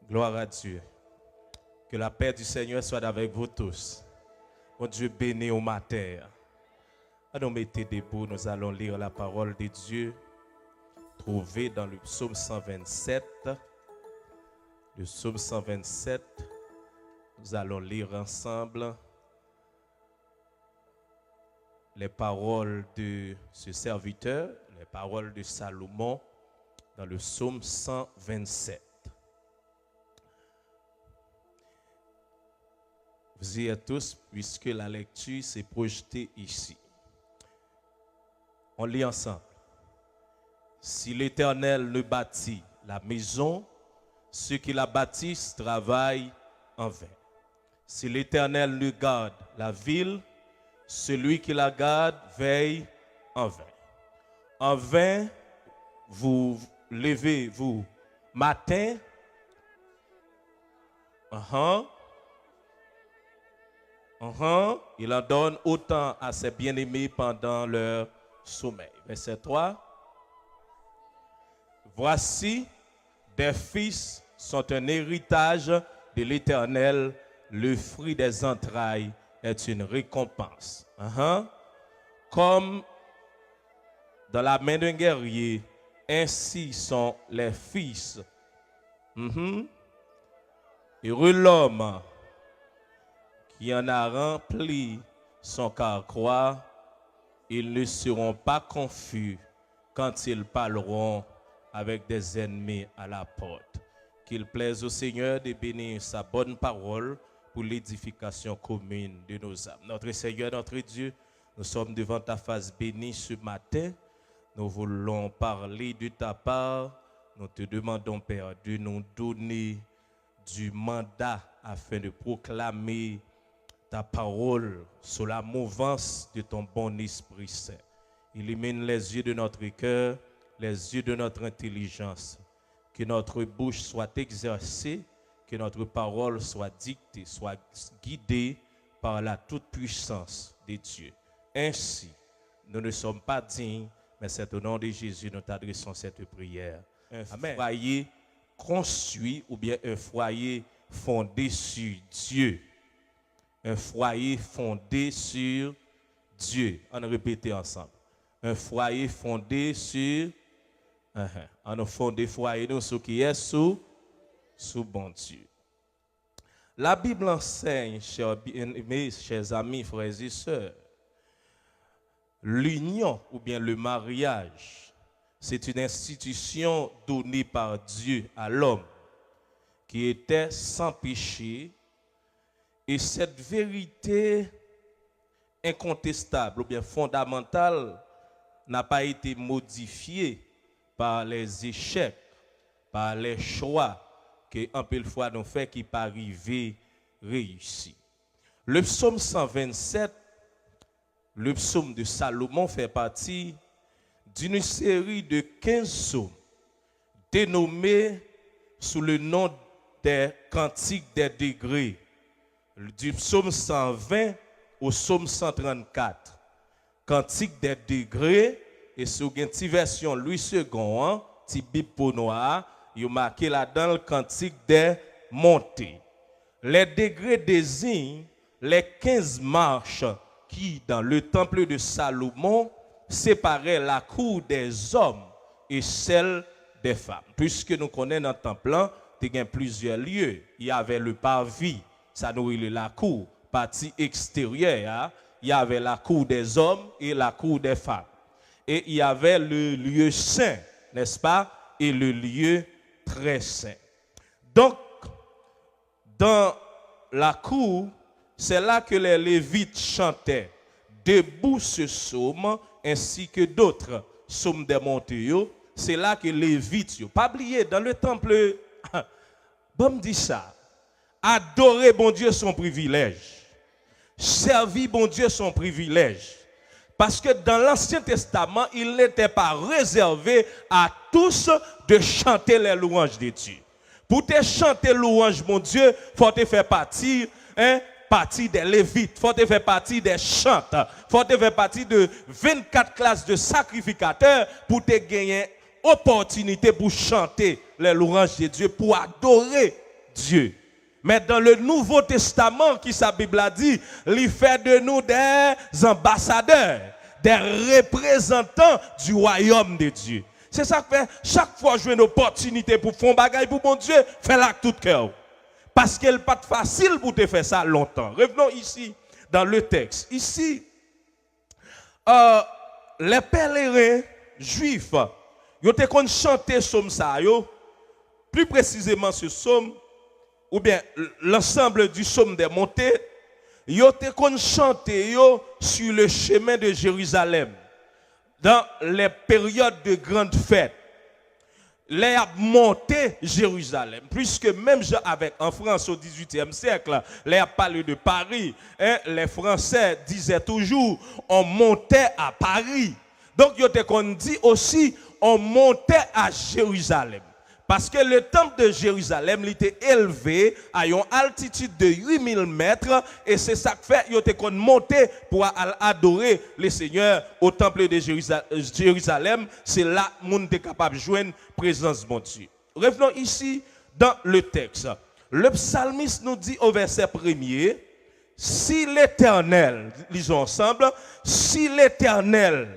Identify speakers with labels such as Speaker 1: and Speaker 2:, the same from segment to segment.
Speaker 1: Gloire à Dieu. Que la paix du Seigneur soit avec vous tous. Mon Dieu béni au matin. À nous mettre debout, nous allons lire la parole de Dieu trouvée dans le psaume 127. Le psaume 127, nous allons lire ensemble les paroles de ce serviteur, les paroles de Salomon dans le psaume 127. Vous y êtes tous, puisque la lecture s'est projetée ici. On lit ensemble. Si l'Éternel ne bâtit la maison, ceux qui la bâtissent travaillent en vain. Si l'Éternel ne garde la ville, celui qui la garde veille en vain. En vain, vous levez-vous matin. Il en donne autant à ses bien-aimés pendant leur sommeil. Verset 3. Voici, des fils sont un héritage de l'Éternel, le fruit des entrailles est une récompense. Comme dans la main d'un guerrier, ainsi sont les fils. Heureux l'homme qui en a rempli son carquois, ils ne seront pas confus quand ils parleront avec des ennemis à la porte. Qu'il plaise au Seigneur de bénir sa bonne parole pour l'édification commune de nos âmes. Notre Seigneur, notre Dieu, nous sommes devant ta face bénie ce matin. Nous voulons parler de ta part. Nous te demandons, Père, de nous donner du mandat afin de proclamer ta parole sur la mouvance de ton bon Esprit Saint. Illumine les yeux de notre cœur, les yeux de notre intelligence. Que notre bouche soit exercée, que notre parole soit dictée, soit guidée par la toute-puissance de Dieu. Ainsi, nous ne sommes pas dignes, mais c'est au nom de Jésus que nous t'adressons cette prière. Un foyer construit ou bien un foyer fondé sur Dieu. Un foyer fondé sur Dieu. On répète ensemble. Un foyer fondé sur... On a fondé foyer nous sur qui est sous bon Dieu. La Bible enseigne, mes chers amis, frères et sœurs, l'union ou bien le mariage, c'est une institution donnée par Dieu à l'homme qui était sans péché. Et cette vérité incontestable ou bien fondamentale n'a pas été modifiée par les échecs, par les choix que un peu de fois nous fait qui pas arriver réussi. Le psaume 127, le psaume de Salomon fait partie d'une série de 15 psaumes dénommés sous le nom des cantiques des degrés, du psaume 120 au psaume 134. Cantique des degrés, et sur une petite version Louis II, petit Bible pour noir, il marqué là-dedans le cantique des montées. Les degrés désignent les 15 marches qui, dans le temple de Salomon, séparaient la cour des hommes et celle des femmes. Puisque nous connaissons dans le temple, il y a plusieurs lieux. Il y avait le parvis, ça nourrit la cour, partie extérieure. Il y avait la cour des hommes et la cour des femmes. Et il y avait le lieu saint, n'est-ce pas? Et le lieu très saint. Donc, dans la cour, c'est là que les Lévites chantaient debout ce psaume, ainsi que d'autres psaumes des montées. C'est là que les Lévites, pas oublier, dans le temple, bon me dit ça, adorer bon Dieu son privilège. Servir bon Dieu son privilège. Parce que dans l'Ancien Testament, il n'était pas réservé à tous de chanter les louanges de Dieu. Pour te chanter louange, mon Dieu, il faut te faire partie des Lévites, il faut te faire partie des chanteurs, il faut te faire partie de 24 classes de sacrificateurs pour te gagner opportunité pour chanter les louanges de Dieu, pour adorer Dieu. Mais dans le Nouveau Testament, qui sa Bible a dit, il fait de nous des ambassadeurs, des représentants du royaume de Dieu. C'est ça que fait, chaque fois que j'ai une opportunité pour faire un bagage pour mon Dieu, fais-la avec tout cœur. Parce qu'il n'est pas facile pour te faire ça longtemps. Revenons ici, dans le texte. Ici, les pèlerins juifs, ils ont chanté ce psaume ça, plus précisément ce psaume, ou bien l'ensemble du psaume des montées, ils ont chanté sur le chemin de Jérusalem, dans les périodes de grandes fêtes. Les a monté Jérusalem, puisque même avec en France au XVIIIe siècle, les a parlé de Paris, hein, les Français disaient toujours on montait à Paris. Donc on dit aussi on montait à Jérusalem. Parce que le temple de Jérusalem était élevé à une altitude de 8000 mètres et c'est ça que fait qu'il était monté pour adorer le Seigneur au temple de Jérusalem. C'est là que monde est capable de joindre présence de Dieu. Revenons ici dans le texte. Le psalmiste nous dit au verset 1er, si l'Éternel, lisons ensemble, si l'Éternel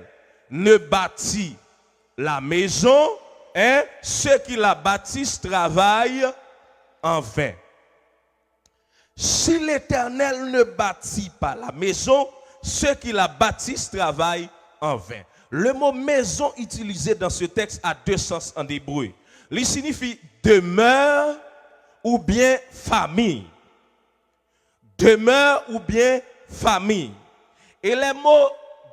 Speaker 1: ne bâtit la maison, hein, ceux qui la bâtissent travaillent en vain. Si l'Éternel ne bâtit pas la maison, ceux qui la bâtissent travaillent en vain. Le mot maison utilisé dans ce texte a deux sens en hébreu. Il signifie demeure ou bien famille. Demeure ou bien famille. Et le mot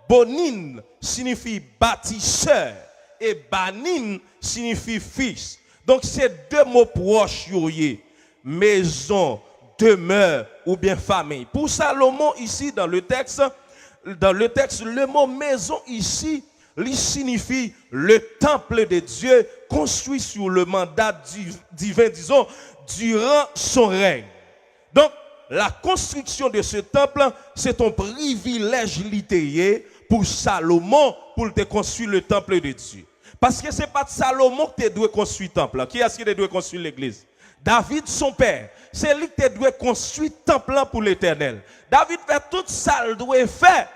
Speaker 1: bonin signifie bâtisseur. Et banin signifie fils. Donc c'est deux mots proches, maison, demeure ou bien famille. Pour Salomon ici dans le texte, le mot maison ici, il signifie le temple de Dieu construit sur le mandat divin, disons, durant son règne. Donc la construction de ce temple, c'est un privilège littéraire pour Salomon pour te construire le temple de Dieu. Parce que ce n'est pas Salomon qui doit construire le temple. Qui est-ce qui doit construire l'église? David, son père. C'est lui qui doit construire le temple pour l'Éternel. David fait tout ça, il doit faire.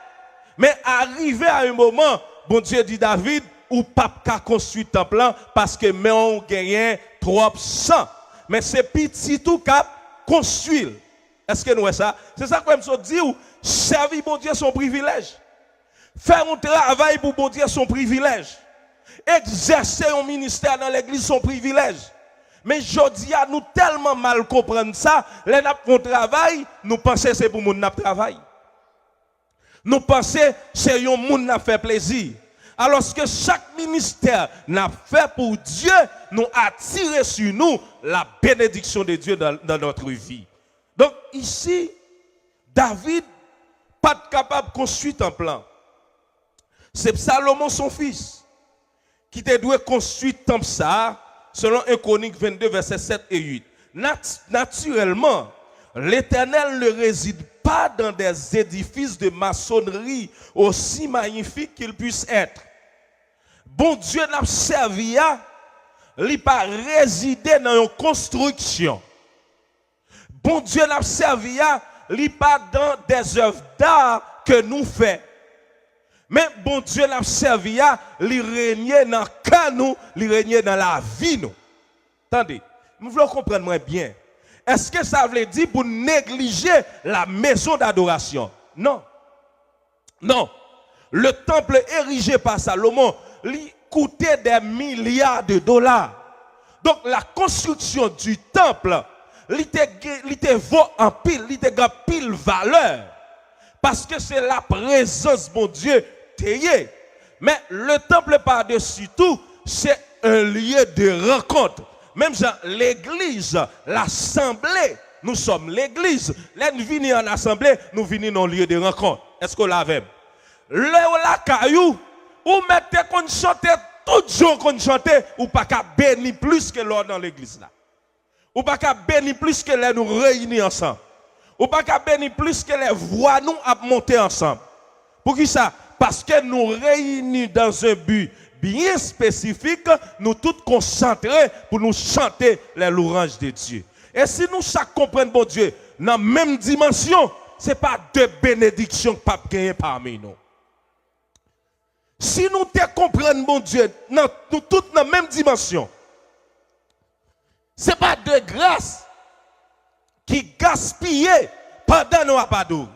Speaker 1: Mais arrivé à un moment, bon Dieu dit David, ou pas qu'à construire le temple parce que mais on gagne trop sang. Mais c'est petit tout cap construire. Est-ce que nous voyons ça? C'est ça que je dis, servir bon Dieu son privilège. Faire un travail pour bon Dieu son privilège. Exercer un ministère dans l'église son privilège. Mais aujourd'hui, nous tellement mal comprendre ça, les nous travail, nous pensons que c'est pour nous travail. Nous pensons que c'est un monde qui fait plaisir. Alors que chaque ministère n'a fait pour Dieu, nous attirer sur nous la bénédiction de Dieu dans notre vie. Donc ici, David, pas capable de construire un plan. C'est Salomon son fils qui te doit construire temple ça selon 1 Chronique 22 versets 7 et 8. Naturellement, l'Éternel ne réside pas dans des édifices de maçonnerie aussi magnifiques qu'ils puissent être. Bon Dieu n'a servi à il pas résider dans une construction. Bon Dieu n'a servi à il pas dans des œuvres d'art que nous faisons. Mais bon Dieu n'a servi à lui régner dans le cœur nous, lui régner dans la vie nous. Attendez, nous voulons comprendre bien. Est-ce que ça veut dire pour négliger la maison d'adoration? Non. Non. Le temple érigé par Salomon lui coûtait des milliards de dollars. Donc la construction du temple lui était vaut en pile, lui était en pile valeur. Parce que c'est la présence de mon Dieu. Mais le temple par-dessus tout, c'est un lieu de rencontre. Même l'église, l'assemblée, nous sommes l'église. Là, nous venons en assemblée, nous venons dans un lieu de rencontre. Est-ce qu'on l'a vu? La caillou, ou mettez qu'on chante, tout jour qu'on chante, ou pas qu'à bénir plus que l'or dans l'église là. Ou pas qu'à bénir plus que les nous réunir ensemble. Ou pas qu'à bénir plus que les voix nous à monter ensemble. Pour qui ça? Parce que nous réunis dans un but bien spécifique, nous tous concentrés pour nous chanter les louanges de Dieu. Et si nous chaque comprenons bon Dieu dans la même dimension, ce n'est pas deux bénédictions que pape gagner parmi nous. Si nous te comprenons bon Dieu, nous toutes dans la même dimension, ce n'est pas de grâce qui gaspillent pendant nos apadou.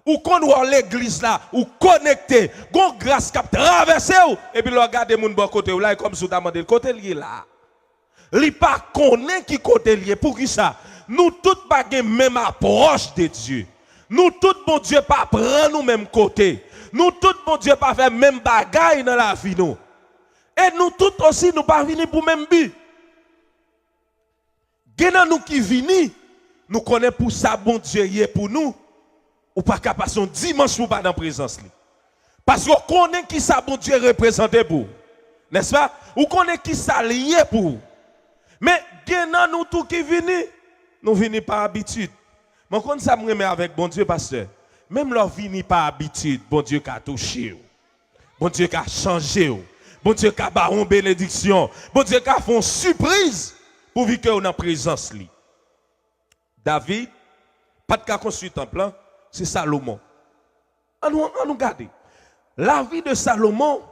Speaker 1: Ou qu'on voit l'église là, ou connecté, gon grâce qui a traversé, et puis regardez mon bon côté, là, comme si vous demandez le côté lié là. Li pas connaît qui côté lié. Pour qui ça? Nous tous pas même approche de Dieu. Nous tous, bon Dieu, pas prendre nous même côté. Nous tous, bon Dieu, pas faire même bagaille dans la vie nous. Et nous tous aussi, nous pas venir pour même but. Genan nous qui vini, nous connaissons pour ça, bon Dieu, y est pour nous. Ou pas qu'à passer un dimanche pour pas dans la présence. Parce qu'on connaît qui ça, bon Dieu, représenté pour. N'est-ce pas? Ou connaît qui ça lié pour. Mais, genan nous tout qui vini, nous venons par habitude. Mais quand ça me remet avec bon Dieu, pasteur, même leur vini par habitude, bon Dieu qui a touché, bon Dieu qui a changé, bon Dieu qui a baron bénédiction, bon Dieu qui a fait une surprise pour vivre que dans présence. David, pas de cas construit un plan, c'est Salomon. On nous garde. La vie de Salomon,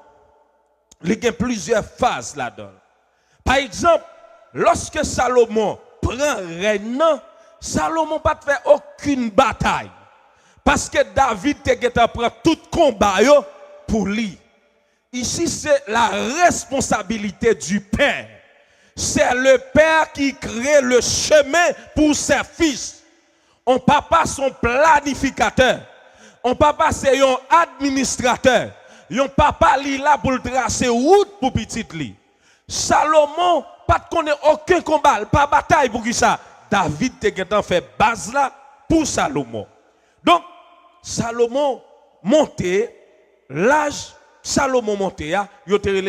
Speaker 1: il y a plusieurs phases là-dedans. Par exemple, lorsque Salomon prend règne, Salomon n'a pas fait aucune bataille. Parce que David prend tout combat pour lui. Ici, c'est la responsabilité du père. C'est le père qui crée le chemin pour ses fils. On papa son planificateur. On papa c'est un administrateur. On papa li là pour tracer route pour petit li. Salomon pas de connaît aucun combat, pas bataille pour qui ça. David te fait base là pour Salomon. Donc Salomon monté, l'âge Salomon monté, il a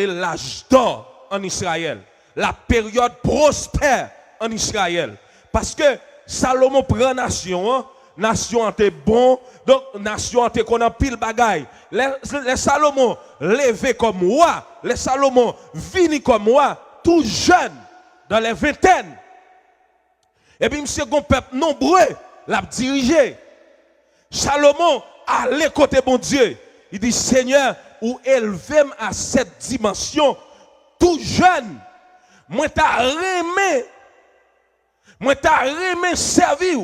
Speaker 1: l'âge d'or en Israël, la période prospère en Israël. Parce que Salomon prend nation, nation était bon, donc nation était qu'on a pile bagaille. Les Salomon levé comme roi, les Salomon vini comme roi, tout jeune, dans les vingtaines. Et puis, monsieur, un peuple nombreux l'a dirigé. Salomon, allait côté bon Dieu. Il dit, Seigneur, ou élevé à cette dimension, tout jeune, moi t'as remis servir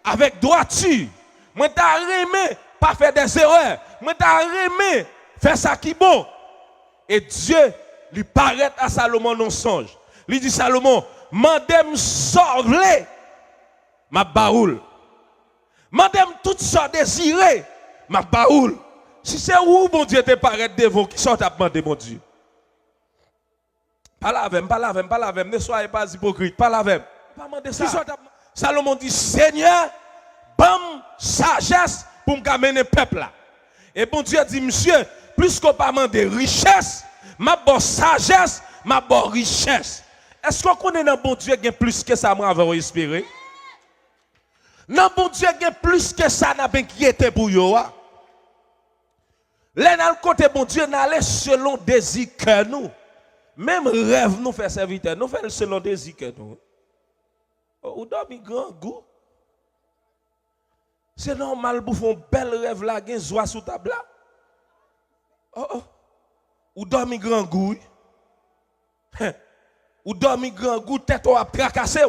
Speaker 1: avec droiture. Moi t'as remis pas faire des erreurs. Moi t'as remis faire ça qui est bon. Et Dieu lui paraît à Salomon dans songe. Il dit, Salomon, mandem sorle ma baoul. Mandem tout ça désiré ma baoul. Si c'est où bon Dieu te paraît devant qui sort à demander mon Dieu. Pas la même, ne soyez pas hypocrite, pas la même. Pas demander ça. Salomon dit, Seigneur, bam sagesse pour me mener le peuple là. Et bon Dieu dit, monsieur, plus qu'on pas demander richesse, ma bonne sagesse, ma bonne richesse. Est-ce qu'on connaît dans bon Dieu qui plus que ça, moi, avant espérer? Non, bon Dieu qui plus que ça, n'a pas inquiété pour vous. Là, dans le côté bon Dieu, nous allons selon désir que nous. Même rêve, nous fait serviteur, nous faisons selon désir que nous. Ou dormi grand goût. C'est normal pour faire un bel rêve là, gen joie sous table là. Ou dormi grand goût. Ou dormi grand goût, tête ou a tracassé.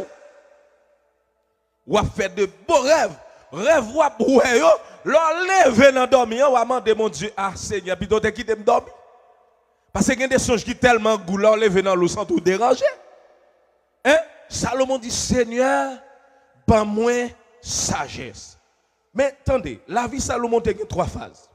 Speaker 1: Ou a fait de beaux rêves. Rêve ou a boué yo. L'on lève dans dormir, ou a demandé mon Dieu, ah Seigneur, puis d'autres qui t'aiment dormir. Parce que y a des songes qui tellement goût, l'on lève dans l'eau sans tout déranger. Hein? Salomon dit, Seigneur, ban moi sagesse. Mais attendez, la vie Salomon a trois phases.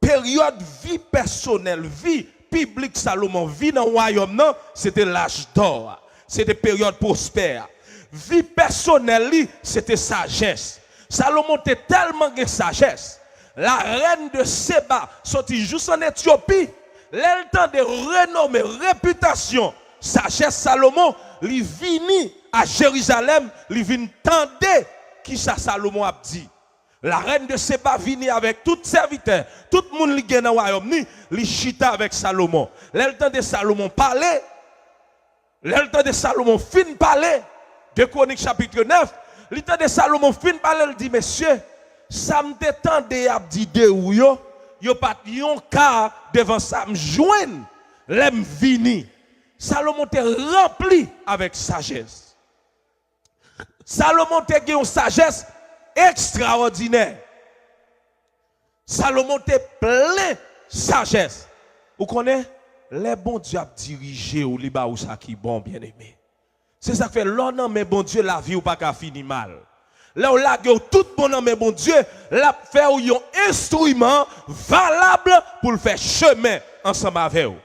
Speaker 1: Période vie personnelle, vie publique Salomon, vie dans le royaume, non, c'était l'âge d'or. C'était période prospère. Vie personnelle, c'était sagesse. Salomon était tellement de sagesse. La reine de Séba sortit juste en Éthiopie. Le temps de renommée, réputation, sagesse Salomon, il vini à Jérusalem, il vient tendre qui ça Salomon a dit. La reine de Séba vini avec tout serviteur, tout le monde qui est dans le royaume, il chita avec Salomon. Le temps de Salomon parler, le temps de Salomon fin parler, 2 Chroniques chapitre 9, l'état de Salomon fin parler, il dit, messieurs, ça me détendait à dire de ou yo pas yon cas devant ça me joindre, l'aime vini. Salomon était rempli avec sagesse. Salomon était une sagesse extraordinaire. Salomon était plein de sagesse. Vous connaissez? Les bons dieux a dirigé ou liba ou ça qui bon bien aimé. C'est ça que fait l'on mais bon Dieu la vie ou pas qu'à finir mal. Là où là tout bon mais bon Dieu l'a fait ou un instrument valable pour le faire chemin ensemble avec vous.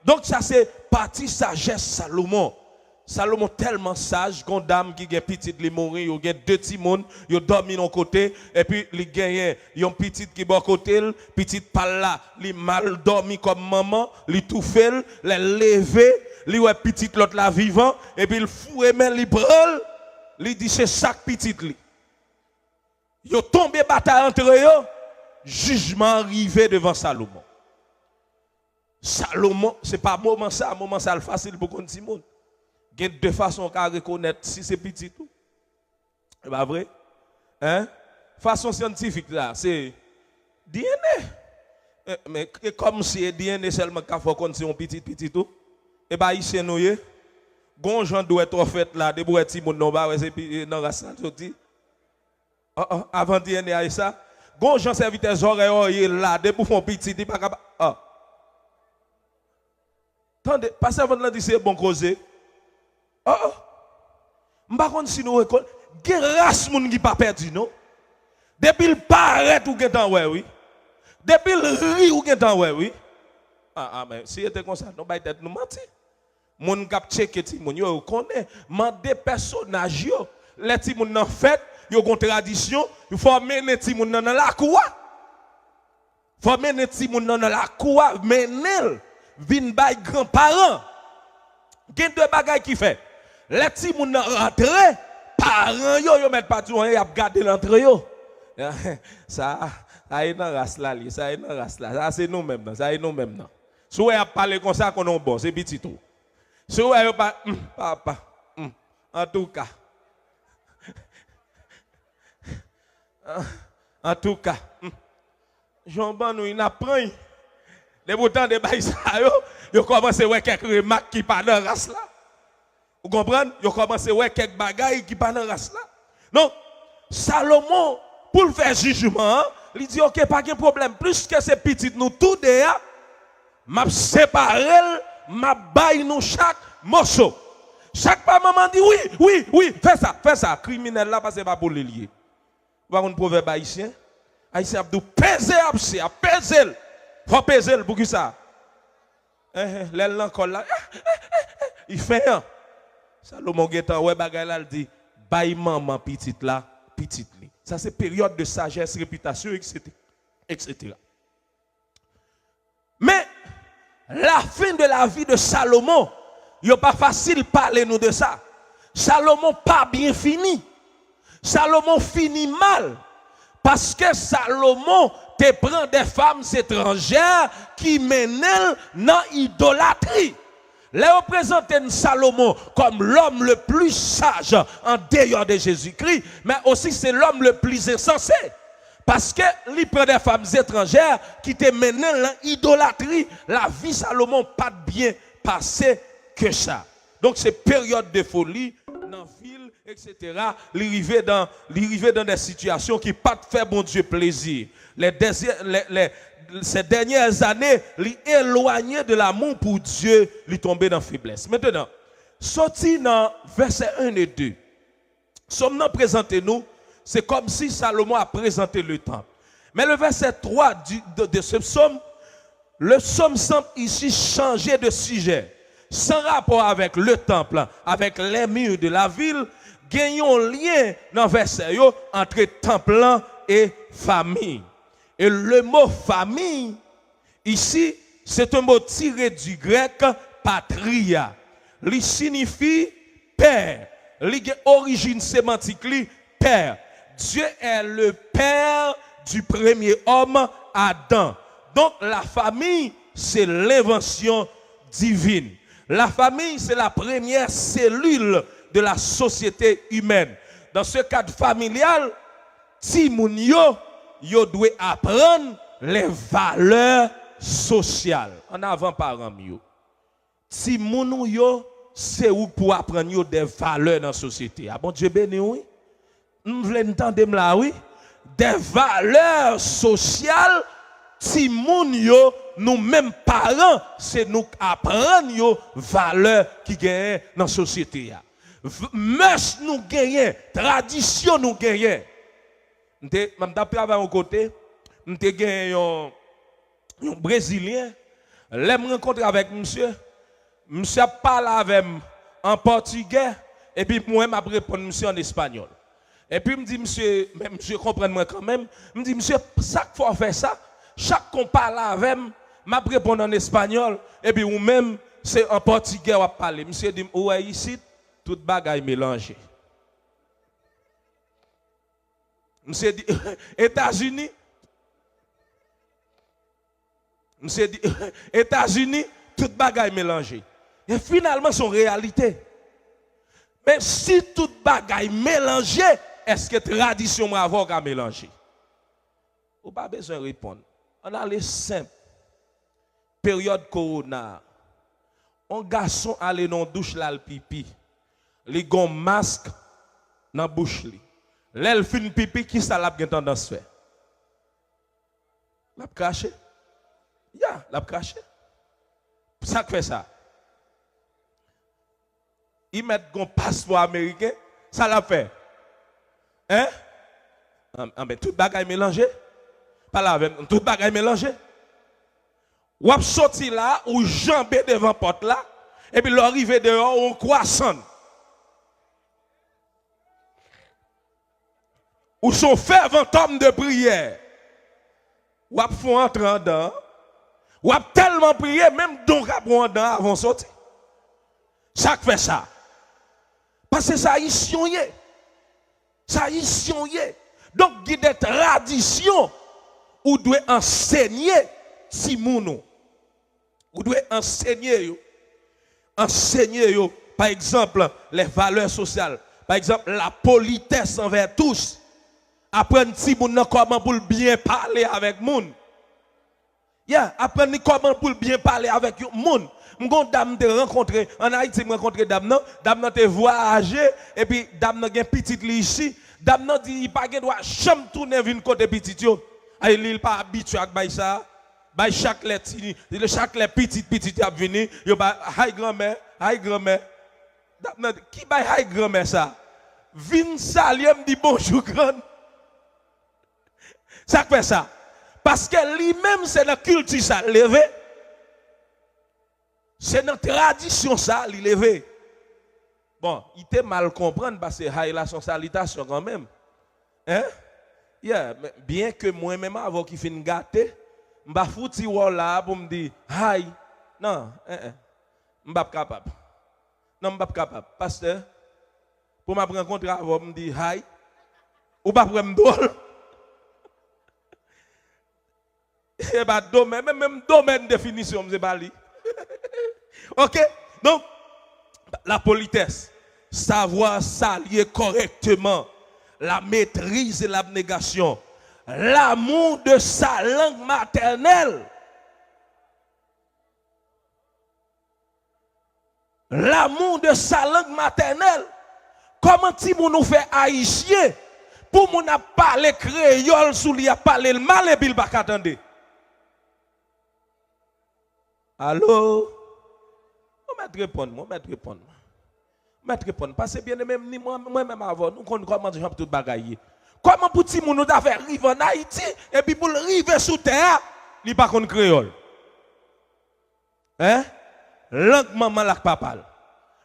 Speaker 1: Donc ça c'est partie sagesse Salomon. Salomon tellement sage, qu'on dame qui est petite, il mourir, il y a 2 petits monde, il dormi de côté, et puis il gagne, il y a une petite qui est à côté, petite par là, il mal dormi comme maman, il tout fait, il levé, il ouais petite l'autre là vivant, et puis il fouet mais il brûle, il dit c'est chaque petite li. Il tombé bataille entre eux, jugement arrivé devant Salomon. Salomon, c'est pas moment ça facile pour qu'on dise monde. Il y a 2 façons qu'à reconnaître si c'est petit tout. C'est pas vrai? Hein? Façon scientifique là, c'est DNA. Mais comme si DNA seulement qu'il faut qu'on si on petit tout. Et bah ici nous y gon gens doit être fait là, de boire ti moun non ba c'est dans race sorti. Avant DNA ça, gon gens serviteurs oreilles là, de pour font petit pas capable. Attendez, passez avant de dire c'est bon causer. M'pa konn si nous reconnaît, gen race moun qui pas perdu non. Depuis il paraît ou gen temps ouais oui. Depuis il ri ou gen temps ouais oui. Mais si était comme ça, non ba tête nous menti. Moun k'ap checker ti moun yo connaît, mandé personnage yo, les ti moun nan fête, yo gon tradition, il faut mener ti moun nan la cour. Faut mener ti moun nan la cour, menel vinn bay grand-parents. Gen 2 bagages qui fait. Les petits moun rentrent, parents yo mettent pas tout y a garder l'entrée yo. Ça est dans race là, ça est dans race là. Ça c'est nous même, ça est nous même. Si vous parlez comme ça qu'on est bon, c'est petit tout. Si vous pas papa en tout cas. En tout cas, Jean-Ban nous il apprend. Les boutons de bail ça yo commencé ouais quelques remarques qui pas dans race là. Vous comprenez? Yo commencé ouais quelques bagailles qui pas dans race là. Donc Salomon pour le faire jugement, il dit OK pas de problème, plus que c'est petit nous tout déjà m'a séparé, m'a bail nous chaque morceau. Chaque pas maman dit oui, fais ça, criminel là parce que pas pour le lier. Vous voyez un proverbe haïtien? Haïtien a dit peser faut peser pour qui ça? L'aile encore là. Il fait un. Salomon Guetan, ouais, bagay là, il dit, baille maman petite là, petite li. Ça, c'est période de sagesse, réputation, etc. Mais, la fin de la vie de Salomon, il n'est pas facile de parler nous de ça. Salomon pas bien fini. Salomon finit mal. Parce que Salomon te prend des femmes étrangères qui mènent dans l'idolâtrie. Les représentants Salomon comme l'homme le plus sage en dehors de Jésus-Christ, mais aussi c'est l'homme le plus insensé. Parce que il prend des femmes étrangères qui te mènent dans l'idolâtrie. La vie Salomon pas bien passé que ça. Donc c'est période de folie dans la ville, etc. L'arriver dans des situations qui pas fait bon Dieu plaisir. Ces dernières années, l'éloigné de l'amour pour Dieu, lui tombé dans la faiblesse. Maintenant, sorti dans verset 1 et 2. Sommes-nous présentés nous, c'est comme si Salomon a présenté le temple. Mais le verset 3 de ce psaume, le psaume semble ici changer de sujet. Sans rapport avec le temple, avec les murs de la ville, gagnons lien dans le verset entre temple et famille. Et le mot famille, ici, c'est un mot tiré du grec patria. Il signifie père. Il a origine sémantique, père. Dieu est le père du premier homme, Adam. Donc la famille, c'est l'invention divine. La famille, c'est la première cellule de la société humaine. Dans ce cadre familial, si moun yo doit apprendre les valeurs sociales. En avant parents yo. Si moun yo c'est où pour apprendre des valeurs dans la société. Ah bon Dieu béni oui. Nous voulons entendre là oui. Des valeurs sociales si moun yo nous mêmes parents c'est nous apprendre yo valeurs qui gagnent dans la société. Mœurs nous gagnent, tradition nous gagnent. M'te travailler au côté, m'te gagné un brésilien, l'aime rencontrer avec monsieur parle avec en portugais et puis moi m'a répondre monsieur en espagnol. Et puis me dit monsieur comprend moi quand même, me dit monsieur chaque fois faire ça, chaque qu'on parle avec m'a répondre en espagnol et puis ou même c'est en portugais on parler. Monsieur dit ouais ici toute bagaille mélangée. Monsieur dit États-Unis. Monsieur dit États-Unis, toute bagaille mélangée. Et finalement, son réalité. Mais si toute bagaille mélangée, est-ce que tradition bravo a mélangé? Ou pas besoin de répondre. On a les simples. Période corona. Un garçon allait dans la douche là le pipi. Il a un masque dans la bouche. L'elle fin pipi, qui ça l'a tendance à faire? L'a craché? L'a craché. Ça fait ça. Ils mettent un passeport américain, ça l'a fait. Hein? Mais tout bagaille mélangé. Pas là avec tout bagaille mélangé. Ou ap sorti là, ou jambé devant porte là, et puis l'arrivé dehors, on croissant. Ou son fervent homme de prière. Ou ap font entrer en dedans. Ou ap tellement prié, même donc ap en dedans avant sortir. Ça fait ça. Parce que ça ici on y est. Ça ici on y est. Donc il y a des traditions où doit enseigner si mounou. Ou doit enseigner yo. Enseigner yo par exemple les valeurs sociales, par exemple la politesse envers tous. Apprendre si moun comment pour bien parler avec moun. Apprendre comment pour bien parler avec moun. M'gon dame te rencontrer en Haïti, me rencontrer dame nan te voyager et puis dame nan gen petite li ici, dame nan dit il pas gen droit chambre tourner vinn côté petite yo. Ay il pas habitué ak bay ça. Bay chaque les petite a venir, yo ba hay grand-mère. Dame nan qui bay hay grand-mère ça? Vinn saluer me dit bonjour grand. Ça fait ça. Parce que lui-même, c'est dans la culture ça, levé. C'est dans la tradition ça, il levé. Bon, il était mal comprendre parce que il a son salutation quand même. Hein? Mais bien que moi-même, avant qu'il finisse gâter, je vais foutre là pour me dire, hi. Non, je ne suis pas capable. Non, je ne suis pas capable. Pasteur, pour me rencontrer avant, me dire, hi. Ou pas pour me drôle. Et bah domaine, même domaine définition, c'est pas li. OK? Donc, la politesse, savoir s'allier correctement, la maîtrise et l'abnégation, l'amour de sa langue maternelle. L'amour de sa langue maternelle. Comment si vous nous fait haïtien pour nous parler créole sous lui a parlé le mal et puis il va attendre. Allô? On va répondre, parce que bien même moi-même avant, nous connaissons comment je tout bagaille. Comment pour ti moun nous ta fait rive en Haïti et puis pour rive sous terre, il pas connaît créole. Hein? Langue maman la papa.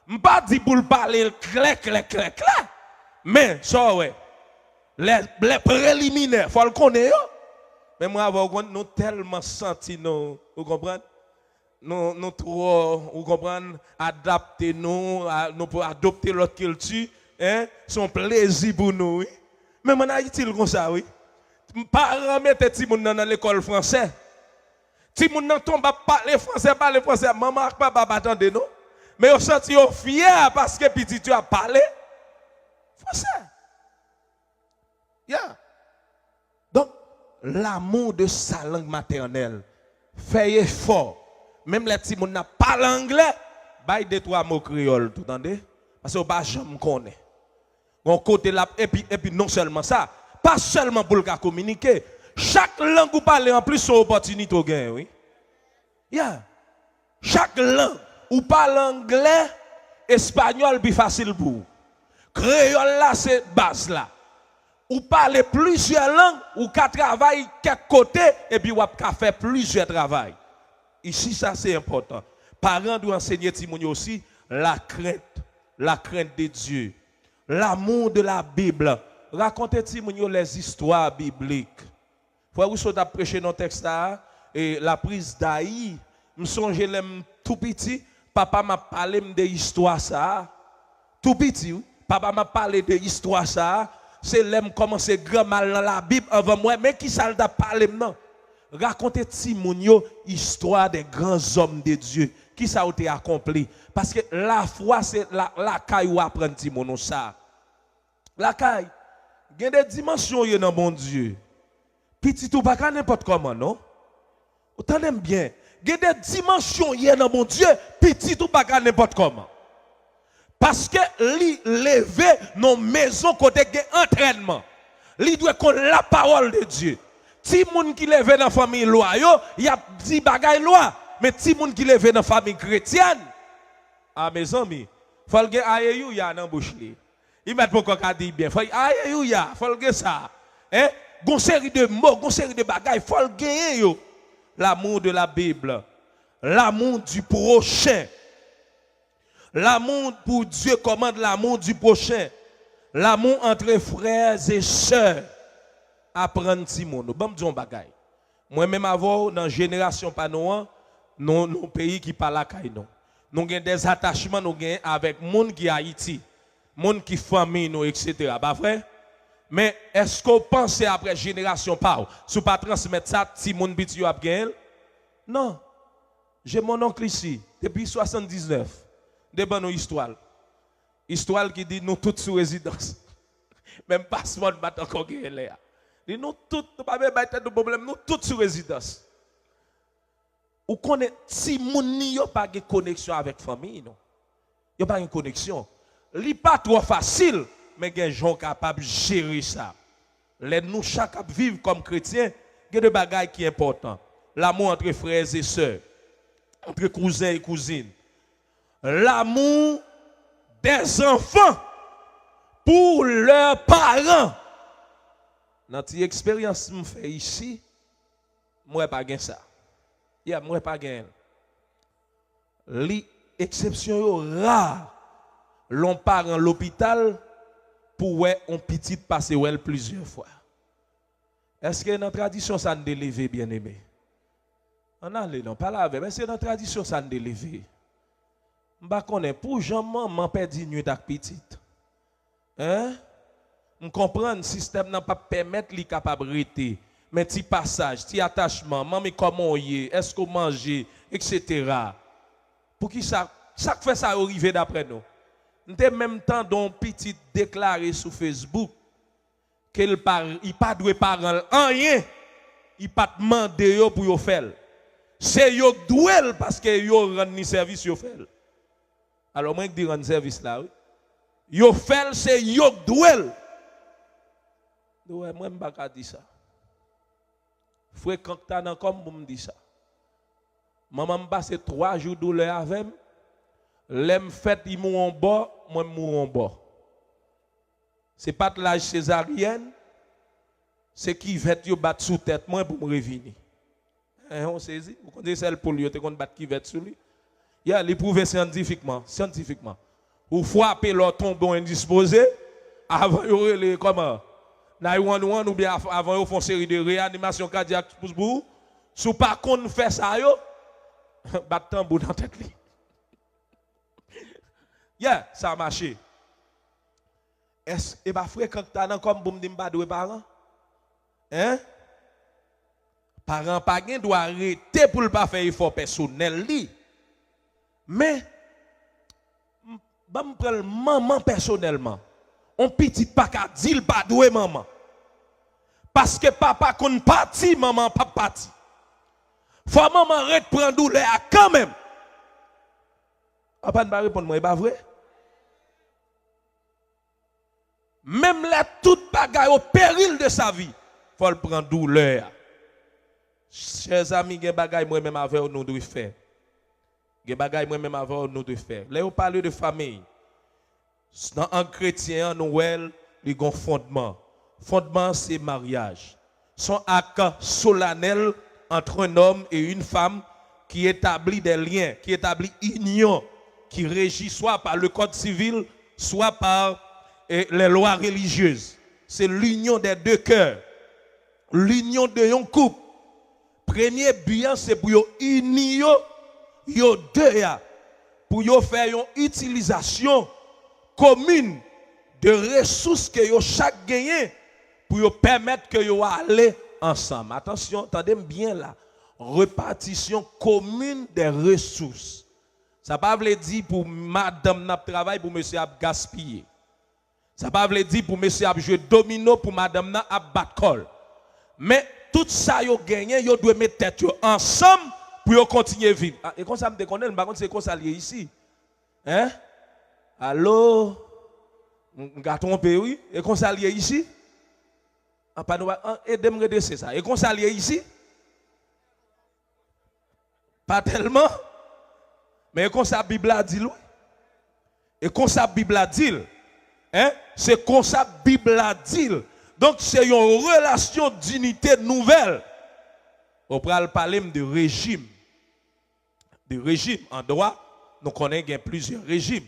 Speaker 1: M'pas dit pour parler clair. Mais ça ouais. Les préliminaires, faut le connaître. Mais moi avant nous tellement senti nous, vous comprenez? Nous trop, vous comprenez, adapter nous pour adopter notre culture, hein, son plaisir pour nous. Oui. Même en Haïti, comme ça, oui. Parents mettent ti moun dans l'école française. Ti moun nan tombe parler français, maman papa attendez non. Mais vous senti fier parce que petit tu as parlé français. Yeah. Donc, l'amour de sa langue maternelle, fait effort. Même les petits gens n'a pas l'anglais, bah il trois mots créoles, tout entendez? Parce que bah jamais connaît. On côté là et puis non seulement ça, pas seulement pour le communiquer. Chaque langue vous parlez en plus son opportunité au gain, oui. Yeah. Chaque langue ou parle anglais, espagnol plus facile pour vous. Créole là c'est base là. Ou parler plusieurs langues ou qu'à travailler quelques côtés et puis ou qu'à faire plusieurs travail. Ici ça c'est important. Parents doivent enseigner Timonie aussi la crainte de Dieu, l'amour de la Bible. Racontez Timonie les histoires bibliques. Frère vous avez prêché dans le texte là et la prise d'Aïe, me songe l'aime tout petit, papa m'a parlé de l'histoire ça. Tout petit, papa m'a parlé de l'histoire ça. C'est l'aime commencer grand mal dans la Bible avant moi, mais qui ça t'a parlé maintenant? Racontez Timonio histoire des grands hommes de Dieu qui ça a été accompli parce que la foi c'est la caille ou apprendre Timonio ça. La caille, il y a des dimensions dans mon Dieu. Petit ou pas n'importe comment non? Autant aime bien. Il y a des dimensions dans mon Dieu, petit ou pas n'importe comment. Parce que li lever nos maisons côté entraînement. Li doit connaître la parole de Dieu. Ti moun qui leve dans famille loi yo, y a dit bagay loi, mais ti moun qui leve dans famille chrétienne. Ah mes amis, faut que alléluia dans bouche li. Il met pour qu'on dit bien, faut alléluia, faut que ça. Hein? Gon série de mots, gon série de bagay, faut le gagner yo. L'amour de la Bible, l'amour du prochain. L'amour pour Dieu commande l'amour du prochain. L'amour entre frères et sœurs. Apprendre Timon. Bon, disons bagay. Moi-même avant, dans la génération panoan, nos pays qui parlent à Kaino. Nous avons des attachements avec les gens qui sont Haïti, les gens qui famille, etc. Pas vrai? Mais est-ce qu'on pense après génération par si pas transmettre ça, Timon Biti a gagné? Non. J'ai mon oncle ici, depuis 79. De bonnes histoires. Histoire qui dit nous tous sous résidence. Même passeport ne bat encore gagné. Dit nous tous, nous pas même de problème, nous tous sous résidence. Ou connaît si moun ni yo pas de connexion avec famille non. Yo pas une connexion. Li pas trop facile, mais gen gens capables de gérer ça. Les nous chaque vivre comme chrétiens, il y a des bagages qui sont importants. L'amour entre frères et sœurs, entre cousins et cousines. L'amour des enfants pour leurs parents. Dans cette expérience que je fais ici, moi pas gain ça. Moi pas gain. L'exception rare. L'on part à l'hôpital pour un petit passer plusieurs fois. Est-ce que dans la tradition ça ne délevé bien aimé? On a non pas là mais c'est dans la tradition ça ne délevé. M'ba connais pour jamais m'en perdre nuit avec petite. Hein? On comprend le système n'a pas permettre li capabilité, mais petit passage, petit attachement, maman comment y est-ce qu'on mange, etc. Pour qui ça fait ça arriver d'après nous? En même temps dont petit déclaré sur Facebook qu'il il pas doit parler rien, il pas demander pour yo faire. C'est yo douel parce que yo rend ni service yo fait. Alors moi qui dis rendre service là oui. Yo fait c'est yo douel. Ouais, moi m'pa ka di ça. Frère Kanktan comme me dit ça. Maman me passe 3 jours douleur avec. L'aime fait il mou en bas, moi mou en bas. C'est pas de l'âge césarienne. C'est qui va yo battre sous tête moi pour me revenir. On saisit, vous connaissez celle pour lui, te kon battre qui va sous lui. Il a prouvé scientifiquement. Ou frapper leur tombeau indisposé avant les comment 911 ou bien avant ils font série de réanimation cardiaque pour vous. Sous pas qu'on fait ça yo, battre tambour dans tête li. Ça a marché. Est-ce que pas frère quand t'as comme boum dim pas de parents? Hein? Parents pas gen doit arrêter pour pas faire effort personnel li. Mais Bah me prendre maman personnellement. On petit pas qu'à dire pas doué maman. Parce que papa qu'on parti, maman pas parti. Faut maman arrête prendre douleur quand même. Papa ne va répondre moi, c'est pas vrai? Même là toute bagaille au péril de sa vie, faut le prendre douleur. Chers amis, des bagaille moi même avec nous devons faire. Des bagaille moi même avec nous devons faire. Là on parle de famille. Dans un chrétien Noël, il y a un fondement. Fondement c'est mariage. Son acte solennel entre un homme et une femme qui établit des liens, qui établit une union, qui régit soit par le code civil, soit par les lois religieuses. C'est l'union des deux cœurs. L'union de un couple. Premier bien, c'est pour unir yo deux pour yo faire une utilisation commune de ressources que yo chaque gagne pour yo permettre que yo aller ensemble. Attention, attendez bien là. Répartition commune des ressources. Ça pas veut dire pour madame n'a travail pour monsieur a gaspiller. Ça pas veut dire pour monsieur a jouer domino pour madame n'a a battre col. Mais tout ça yo gagné, yo doit mettre tête ensemble pour yo continuer vivre. Et comme ça me déconne, par contre c'est comme ça lié ici. Hein? Allô? M'ga trompé oui, et comme ça lié ici? Ah pas nous aidez-moi redresser ça. Et comme ça lié ici? Pas tellement. Mais comme ça Bible a dit, et comme ça Bible a dit, hein? C'est comme ça Bible a dit. Donc c'est une relation d'unité nouvelle. On va parler de régime. De régime. En droit, nous connaissons plusieurs régimes.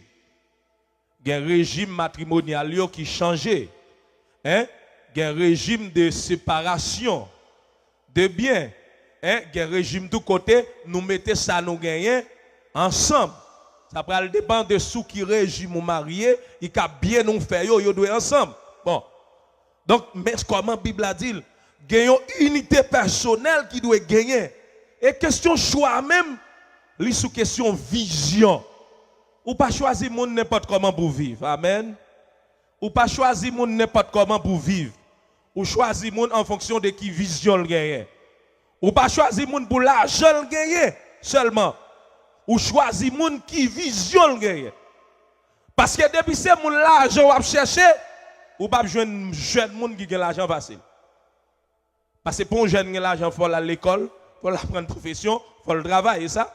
Speaker 1: Il y a un régime matrimonial qui change. Hein? Il y a un régime de séparation de biens. Hein? Il y a un régime de côté, nous mettons ça, nous gagnons ensemble. Ça peut dépendre de ce qui régime ou marié, il a bien nous faire, ils doivent ensemble. Bon. Donc, mais comment la Bible a dit, il y a une unité personnelle qui doit gagner. Et question choix même, c'est sous question vision. Ou pas choisir monde n'importe comment pour vivre. Amen. Ou pas choisir monde n'importe comment pour vivre. Ou choisir monde en fonction de qui vision le gagne. Ou pas choisir monde pour l'argent le gagne seulement. Ou choisir monde qui vision le gagne. Parce que depuis c'est monde l'argent à chercher, ou pas jeune monde qui a l'argent facile. Parce que pour un jeune qui a l'argent, il faut aller à l'école, il faut apprendre une profession, il faut le travailler ça.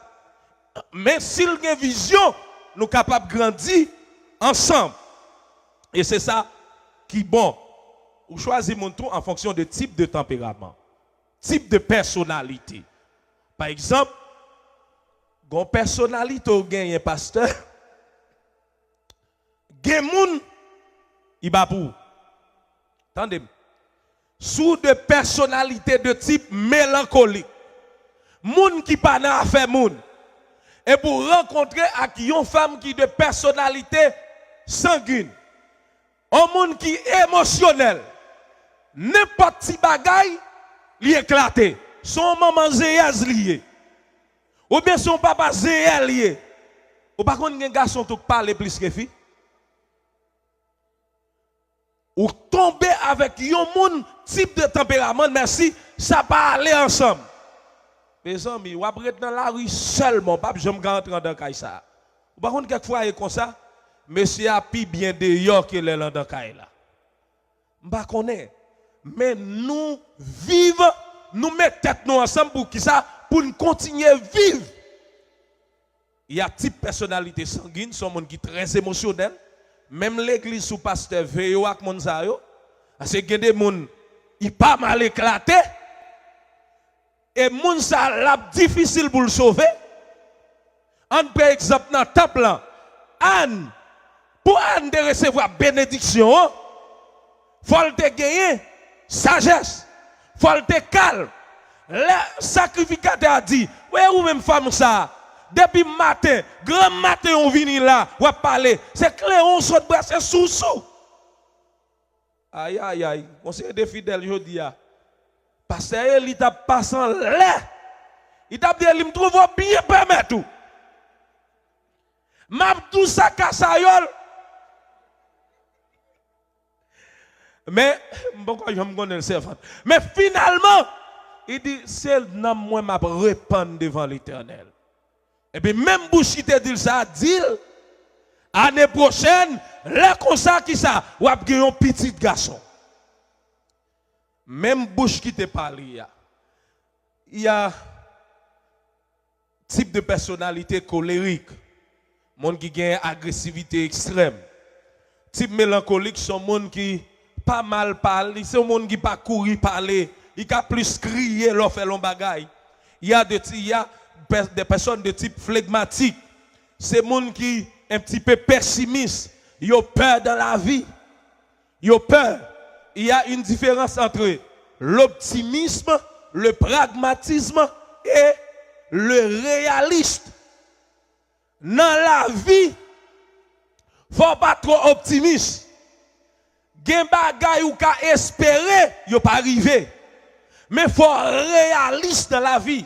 Speaker 1: Mais s'il a une vision, nous sommes capables de grandir ensemble. Et c'est ça qui est bon. Ou choisir mon tour en fonction de type de tempérament, type de personnalité. Par exemple, une personnalité ou un pasteur, gen moun, il va pour. Attendez. Sous de personnalité de type mélancolique. Moun qui pas n'a affaire moun. Et pour rencontrer avec une femme qui de personnalité sanguine. Un monde qui est émotionnel. N'importe qui bagaille, li éclaté. Son maman zéaz lié. Ou bien son papa zéaz lié. Ou par contre, un garçon qui parle plus que fille. Ou tomber avec un monde type de tempérament, merci, ça pas aller ensemble. Mes amis, ou après dans la rue seulement, pas je me rentrer dans le ça. Ou par contre, quelquefois, comme ça, monsieur a pi bien dehors que les dans le caille là. M'pa connaît. Mais nous vivons, nous mettons tête nous ensemble pour qui ça? Pour nous continuer à vivre. Il y a type personnalité sanguine, son monde qui est très émotionnel. Même l'église sous pasteur veille avec mon sa yo. Parce que des gens il pas mal éclaté. Et moun sa l'a difficile pour le sauver. On par exemple dans temple là, Anne pour Anne de recevoir bénédiction, faut te gagner sagesse, faut te calme. Le sacrificateur a dit, ouais ou même femme ça, depuis matin, grand matin on vient là, on va parler, c'est clair on saute bras c'est sous. Aïe aïe aïe, conseiller des fidèles jodi a. Parce que il t'a passé là. Il t'a dit il me trouve bien permettre tout. M'a tout ça cassayol. Mais bon je me connais le servant. Mais finalement, il dit c'est non moi m'a répandre devant l'Éternel. Et puis même bouche qui te dit ça, dit année prochaine, là comme ça qui ça, ou a un petit garçon. Même bouche qui te parle, il y a type de personnalité colérique, monde qui a une agressivité extrême. Type mélancolique, sont monde qui pas mal parle, c'est un monde qui pas courir parler, il a plus crier leur faire long bagaille. Il y a des personnes de type flegmatique, c'est monde qui un petit peu pessimiste, ils ont peur dans la vie. Ils ont peur. Il y a une différence entre l'optimisme, le pragmatisme et le réaliste. Dans la vie, il ne faut pas trop optimiste. Gen bagay ou ka espérer, yo pas arrivé. Mais faut réaliste dans la vie.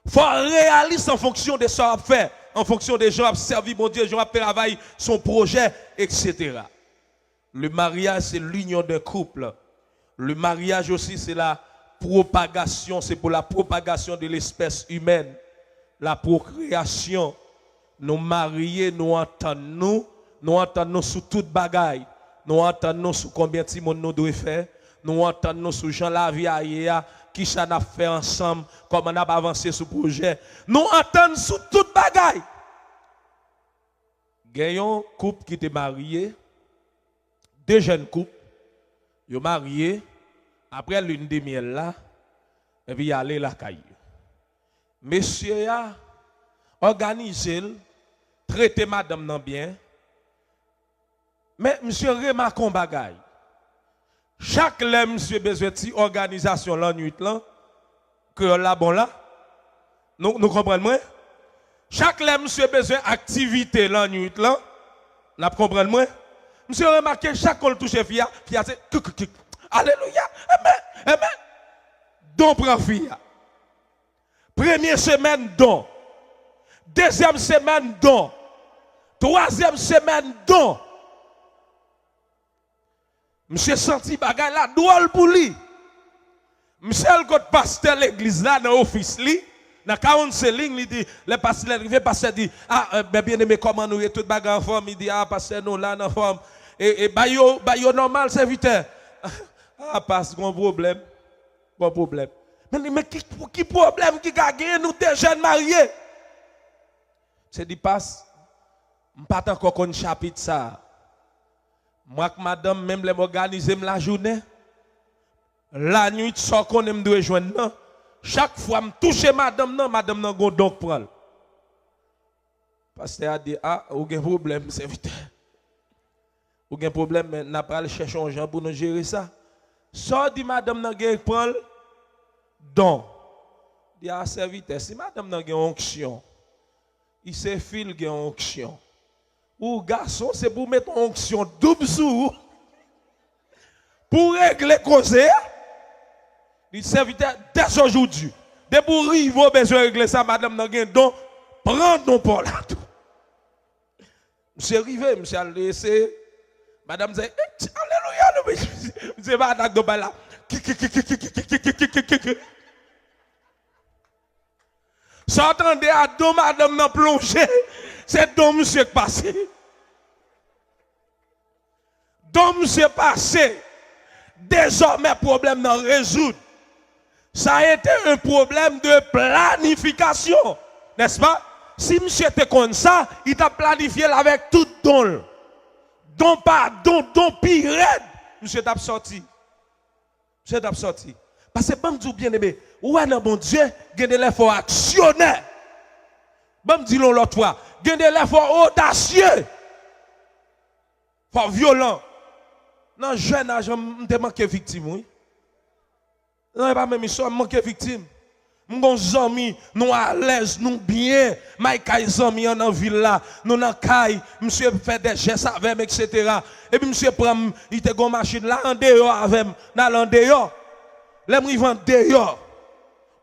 Speaker 1: Faut réaliste en fonction de ce qu'on a fait, en fonction des gens qui ont servi mon Dieu, gens qui ont travaillé son projet, etc. Le mariage, c'est l'union d'un couple. Le mariage aussi, c'est la propagation, c'est pour la propagation de l'espèce humaine. La procréation. Nous mariés, nous entendons sous toute bagaille. Nous entendons sur combien de monde nous devons faire. Nous entendons sur Jean la vie ailleurs, qui ça n'a fait ensemble, comment on a avancé sur le projet. Nous entendons sur toute bagaille. Gagnons couple qui était marié, deux jeunes couples, ils sont mariés, après l'une des miel là, et puis ils allaient la caille. Monsieur a organisé, traité madame nan bien, mais monsieur remarque un bagay. Chaque lè monsieur besoin de organisation la nuit là, que là bon là, nous comprenons. Chaque lè monsieur besoin activité la nuit là, nous comprenons moi. Monsieur remarqué chaque qu'on touche fia c'est alléluia. Amen. Don prend fia. Première semaine don. Deuxième semaine don. Troisième semaine don. Monsieur senti bagay la drôle pour lui. Monsieur le côté pasteur l'église là dans office li, dans 40 lignes il dit le pasteur arrivé pasteur dit bien aimé comment nous tout bagay en forme, il dit pasteur nous là en forme et bayo normal serviteur. Pas grand problème. Bon problème. Mais qui problème qui gagne nous des jeunes mariés? C'est dit passe pas encore qu'on chapitre ça. Moi que madame même les organiser la journée la nuit sans qu'on me doit joindre chaque fois me toucher madame nan go donc prendre. Pasteur a dit aucun problème serviteur. Aucun problème mais n'a pas aller chercher un gens pour nous gérer ça. Ça dit madame nan gen prendre donc dit à serviteur si madame nan gen onction il se file gen onction. Ou garçon, c'est pour mettre en onction double sous pour régler cause. Il serviteur dès aujourd'hui. Dès pour arriver, besoin de régler ça, madame n'a rien donc prends ton Paul là tout. Monsieur arrivé, monsieur a laissé. Madame dit alléluia, monsieur va attaquer de là. S'entendez à deux madame n'a plongé. C'est donc monsieur passé. Donc monsieur passé. Désormais problème n'a résoudre. Ça a été un problème de planification. N'est-ce pas? Si monsieur était comme ça, il t'a planifié avec tout don. Don pas, don pire. Monsieur t'a sorti. Monsieur t'a sorti. Parce que bon Dieu bien aimé, ouais non bon Dieu, il y a l'effort actionnaire. Bon dis l'autre fois, il y a l'effort audacieux. Faut violent. Non jeune âge, je manqué victime oui. Non pas même ça, manqué victime. Mon amis, nous à l'aise, nous bien, my kay zami en ville là, nous dans kay, monsieur fait des gestes avec etc. Et puis monsieur prend il te gon machine là en dehors avec dans en dehors. Les m'y vend dehors.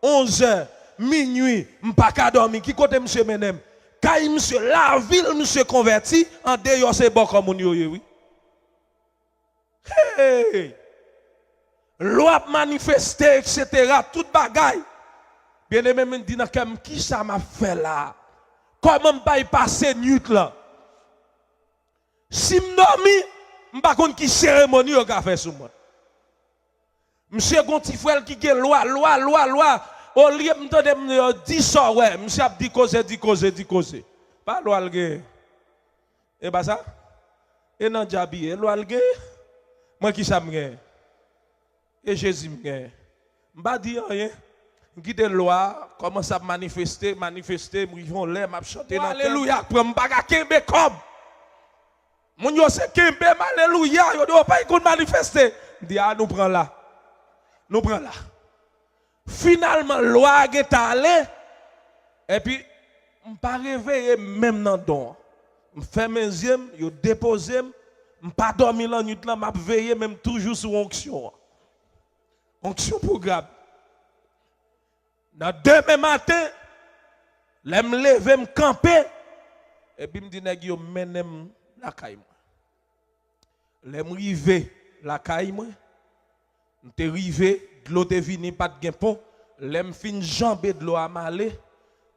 Speaker 1: 11h, minuit, m'pas ka dormi. Qui côté monsieur Menem? Quand monsieur la ville monsieur converti en dehors c'est bon comme on y oui. Hey! Loi manifester etc. tout bagaille. Bien aimé me dit comme qui ça m'a fait là? Comment pas y passer nuit là? Si m'dormi, m'pas connait qui cérémonie au fait sur moi. Monsieur Gontifrel qui gen loi. Au lieu m'tande me 10 ça ouais, monsieur a dit causer. Pas loi le gen. Et bah ça? Et nan diabi, loi le gen. Moi qui ça m'gen? Et Jésus m'gen. M'pas dit rien. Guide loi, commence à manifester, m'rivon l'air, m'a chanter dans alléluia, prend m'baga kembe comme. Mon yo c'est kembe alléluia, yo doit pas y manifester. Dit ah nous prend là. Finalement loi est allé et puis m'pas réveiller même dans don. M'fait mes yeux, yo déposer, m'pas dormir la nuit là, m'a veiller même toujours sur onction. Onction programme. Dans demain matin, je me lever, me camper, et puis me dis nèg yo menem la caille moi. Je me rive la caille moi. M'te rive, de l'eau te vini pas de gen pont, je me fin jambe de l'eau à m'aller.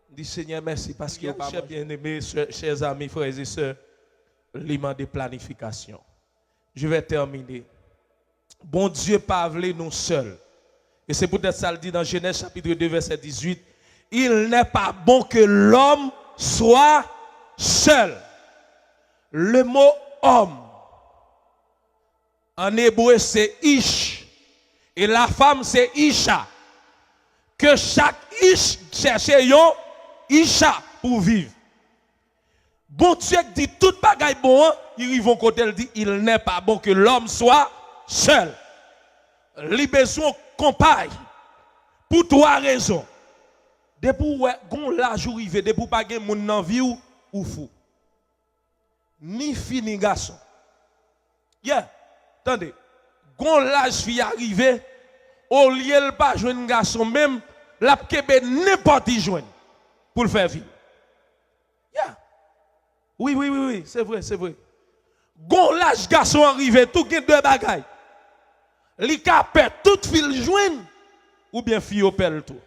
Speaker 1: Dis Seigneur merci parce que chers bien-aimés, chers amis, frères et sœurs, l'élément de planification. Je vais terminer. Bon Dieu pas voulu nous seuls. Et c'est peut-être ça le dit dans Genèse chapitre 2 verset 18. Il n'est pas bon que l'homme soit seul. Le mot homme en hébreu c'est ish et la femme c'est isha. Que chaque ish cherche yon isha pour vivre. Bon Dieu dit tout bagaille bon, il vont côté il dit il n'est pas bon que l'homme soit seul. Li besoin compagne pour trois raisons. Depuis gon l'âge arrivé, depuis pas gen moun nan vie ou fou. Ni fini garçon. Yeah, attendez. Gon l'âge fi arrivé, au lieu pas joindre garçon même, la kebe n'importe qui joindre pour le faire vivre. Yeah. Oui, c'est vrai. Gon l'âge garçon arrivé, tout gen deux bagailles. Li ka perd toute fil joine ou bien fille au perd tout.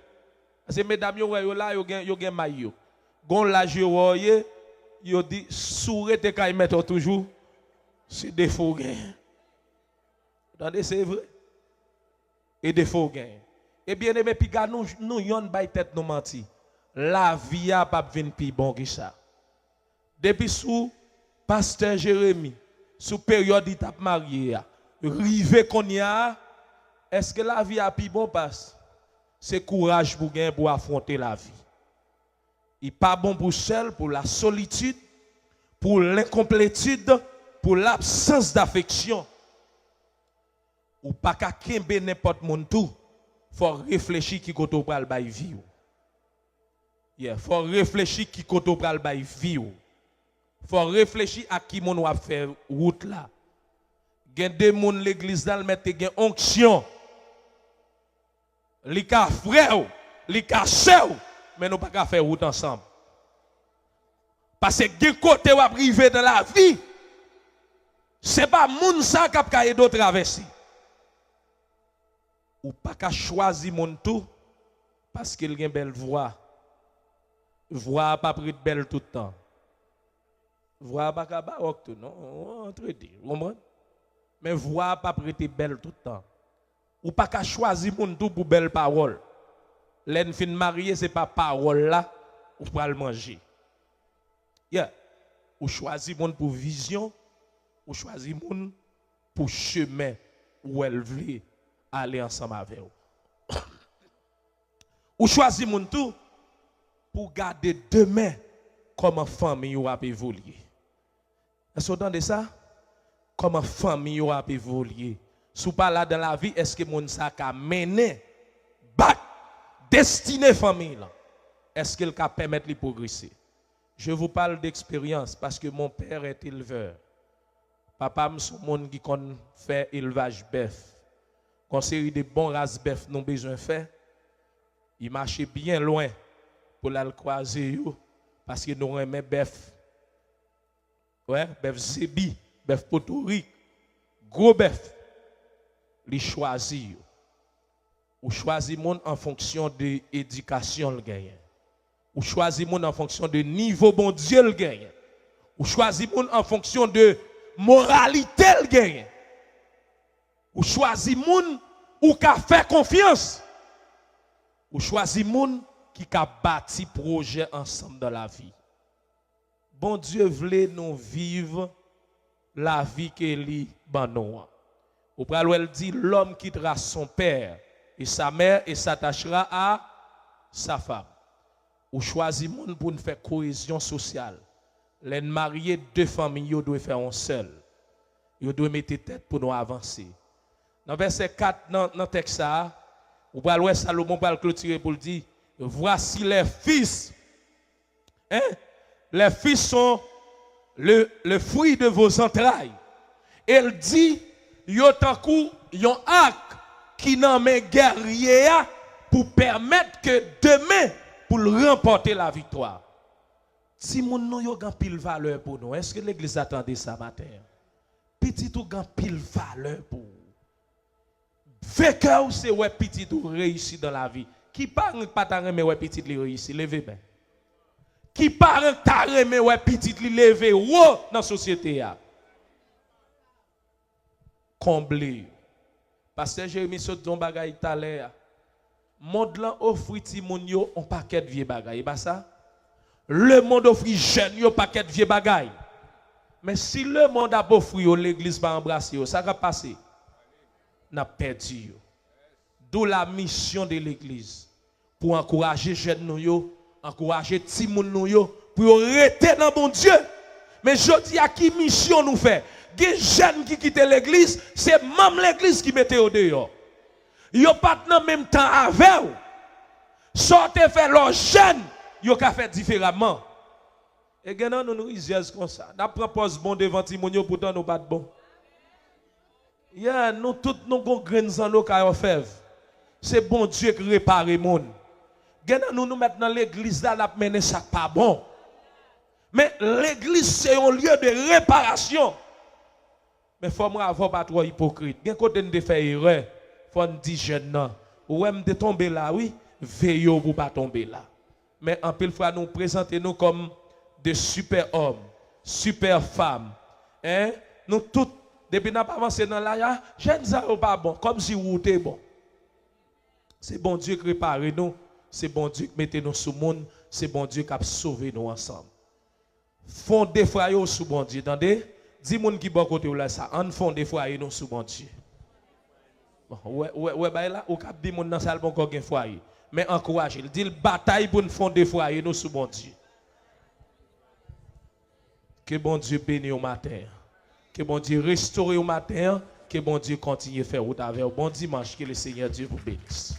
Speaker 1: Parce que mesdames yo là yo gen maillot. Gon l'âge yo dit souré te kay mettre toujours c'est défaut gain. Attendez c'est vrai. Et défaut gain. Et bien aimé puis gars nous yon bay tête nous menti. La vie a pas vinn pi bon que ça. Depuis sous pasteur Jérémie sous période il t'a marié rivé qu'on y a, est-ce que la vie a pi bon passe? C'est courage pour gagner pour affronter la vie. Il pas bon pour seul, pour la solitude, pour l'incomplétude, pour l'absence d'affection. Ou pas qu'à kembe n'importe monde tout, faut réfléchir qui koto pral bay vie. Yeah, faut réfléchir qui koto pral bay vie. Faut réfléchir à qui mon va faire route là. Gen des moun l'église là mette gen onction. Li ka frère, li ka sœur, mais nous pas ka faire route ensemble. Parce que gen côté ou arriver dans la vie, c'est pas moun ça qui a aider traverser. Ou pas ka choisir mon tout parce qu'il gen belle voix. Voix pas pris belle tout le temps. Voix pas ka baroque tout non, entre deux, vous comprenez? Mais voix pas prêter belle tout le temps. Ou pas qu'à choisir mon tout pour belle parole. L'en fin marié c'est pas parole là ou pour le manger. Yeah. Ou choisir mon pour vision, ou choisir mon pour chemin où elle veut aller ensemble avec vous. Ou choisir mon tout pour garder demain comment famille ou a évoluer. Est-ce que vous entendez ça? Comment famille a évolué. Sous pas là dans la vie, est-ce que mon sac a mené, destiné famille là? Est-ce qu'il peut permettre de progresser? Je vous parle d'expérience parce que mon père est éleveur. Papa me son monde qui fait élevage bœuf. Quand série de bons races bœuf nous besoin faire, il marchait bien loin pour la croiser Parce que nous aimons bœuf. Ouais, bœuf Zébi, bœuf Potorique, gros bœuf. Les choisir. Ou choisir monde en fonction de l'éducation le gagne. Ou choisir monde en fonction de niveau bon Dieu le gagne. Ou choisir monde en fonction de moralité le gagne. Ou choisir monde ou qui fait confiance. Ou choisir monde qui a bâti projet ensemble dans la vie. Bon Dieu voulait nous vivre la vie qu'il ban nous. Ou pral elle dit l'homme quittera son père et sa mère et s'attachera à sa femme. Ou choisit monde pour nous faire cohésion sociale. Les mariés deux familles doivent faire un seul. Ils doivent mettre tête pour nous avancer. Dans verset 4 dans le texte ça, ou pral Salomon pral clôturer pour dire voici les fils. Hein? Les fils sont le fruit de vos entrailles. Elle dit yo tankou yon acte qui nan men guerrier pour permettre que demain pour remporter la victoire. Si moun nou yo gan pile valeur pour nous, est-ce que l'église attendait ça matin? Petit ou gan pile valeur pour. Vainqueur c'est ouais petit ou réussi dans la vie. Qui parle pas ta mais ouais petit li réussi, levez ben. Qui parle ta mais ouais petit li lever haut dans société a. Comblé. Pasteur Jérémie saute don bagay tout à l'heure. Monde là offre ti moun yo un paquet de vieux bagay, pas ça? Le monde offre jeune yo paquet de vieux bagay. Mais si le monde a offri yo l'église pas embrasser yo, ça va passer. N'a perdu yo. D'où la mission de l'église pour encourager jeunes nou yo, encourager ti moun nou yo pour rester dans bon Dieu. Mais je dis à qui mission nous fait? Les jeunes qui quittent l'église, c'est même l'église qui mette au dehors. Yo pas dans même temps avec vous. Sortez faire leurs jeunes, yo ka fait différemment. Et maintenant nous nous isons comme ça. N'a propose bon devant Timonio pourtant nous pas de bon. Nous tous nous gon graines en nous ka faire. C'est bon Dieu qui répare le monde. Maintenant nous mettons dans l'église là n'a mener ça pas bon. Mais l'église c'est un lieu de réparation. Mais il faut que je pas trop hypocrite. Il y a côté de faire erreur. Il faut dire jeune non. Ou même de tomber là, oui, veillez pour pas tomber là. Mais en pile fois nous présenter nous comme des super hommes, super femmes. Hein? Nous tous, depuis nous pas avancé dans la jeunes ça pas bon, comme si vous étiez bon. C'est bon Dieu qui répare nous, c'est bon Dieu qui mette nous sous le monde, c'est bon Dieu qui a sauvé nous ensemble. Fondez foyer sous bon Dieu, entendez? Dis moun qui bon côté ou là ça, on fond des foyers non sous bon Dieu. Bon, ouais bah là, ou cap di moun dans salle bon ko gen foyer. Mais encouragez, il dit bataille pour fond des foyers non sous bon Dieu. Que bon Dieu bénisse au matin. Que bon Dieu restaure au matin, que bon Dieu continue à faire route avec. Bon dimanche, que le Seigneur Dieu vous bénisse.